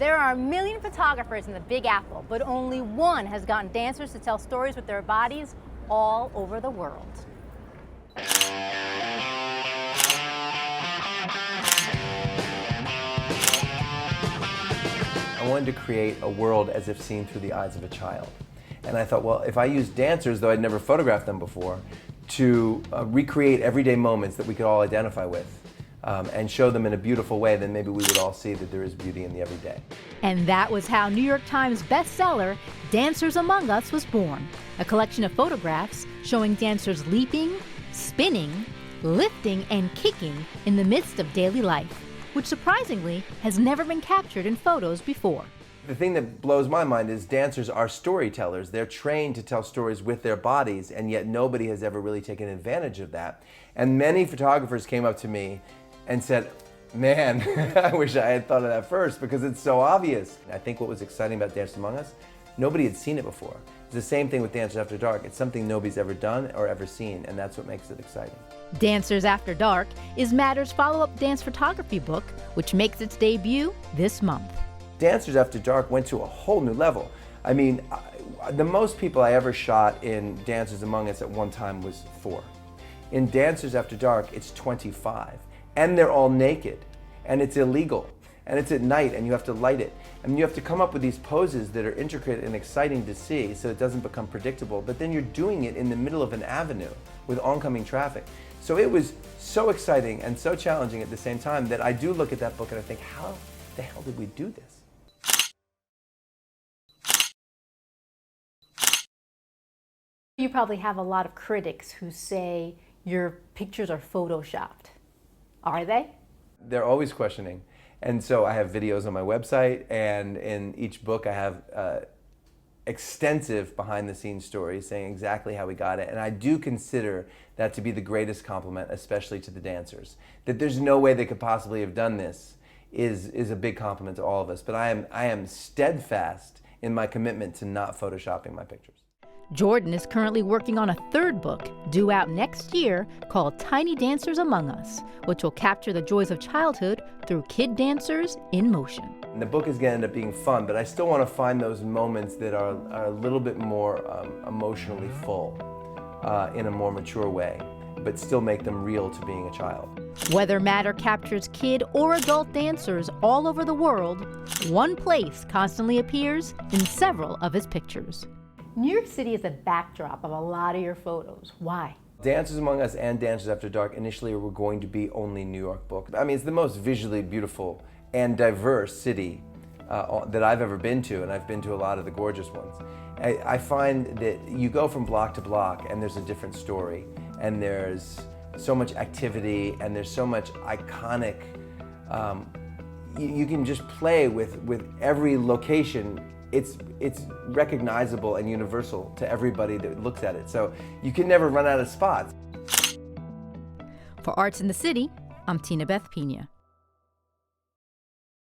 There are a million photographers in the Big Apple, but only one has gotten dancers to tell stories with their bodies all over the world. I wanted to create a world as if seen through the eyes of a child. And I thought, well, if I use dancers, though I'd never photographed them before, to recreate everyday moments that we could all identify with and show them in a beautiful way, then maybe we would all see that there is beauty in the everyday. And that was how New York Times bestseller Dancers Among Us was born, a collection of photographs showing dancers leaping, spinning, lifting, and kicking in the midst of daily life, which surprisingly has never been captured in photos before. The thing that blows my mind is dancers are storytellers. They're trained to tell stories with their bodies, and yet nobody has ever really taken advantage of that. And many photographers came up to me and said, man, I wish I had thought of that first because it's so obvious. I think what was exciting about Dancers Among Us, nobody had seen it before. It's the same thing with Dancers After Dark. It's something nobody's ever done or ever seen, and that's what makes it exciting. Dancers After Dark is Matter's follow-up dance photography book, which makes its debut this month. Dancers After Dark went to a whole new level. I mean, the most people I ever shot in Dancers Among Us at one time was 4. In Dancers After Dark, it's 25. And they're all naked. And it's illegal. And it's at night, and you have to light it. And you have to come up with these poses that are intricate and exciting to see so it doesn't become predictable. But then you're doing it in the middle of an avenue with oncoming traffic. So it was so exciting and so challenging at the same time that I do look at that book and I think, how the hell did we do this? You probably have a lot of critics who say your pictures are photoshopped. Are they? They're always questioning. And so I have videos on my website, and in each book I have extensive behind-the-scenes stories saying exactly how we got it. And I do consider that to be the greatest compliment, especially to the dancers. That there's no way they could possibly have done this is a big compliment to all of us. But I am steadfast in my commitment to not photoshopping my pictures. Jordan is currently working on a third book due out next year called Tiny Dancers Among Us, which will capture the joys of childhood through kid dancers in motion. And the book is going to end up being fun, but I still want to find those moments that are a little bit more emotionally full in a more mature way, but still make them real to being a child. Whether Matter captures kid or adult dancers all over the world, one place constantly appears in several of his pictures. New York City is a backdrop of a lot of your photos. Why? Dancers Among Us and Dancers After Dark initially were going to be only New York books. I mean, it's the most visually beautiful and diverse city that I've ever been to, and I've been to a lot of the gorgeous ones. I find that you go from block to block and there's a different story, and there's so much activity, and there's so much iconic, you can just play with every location. It's recognizable and universal to everybody that looks at it. So you can never run out of spots. For Arts in the City, I'm Tinabeth Pena.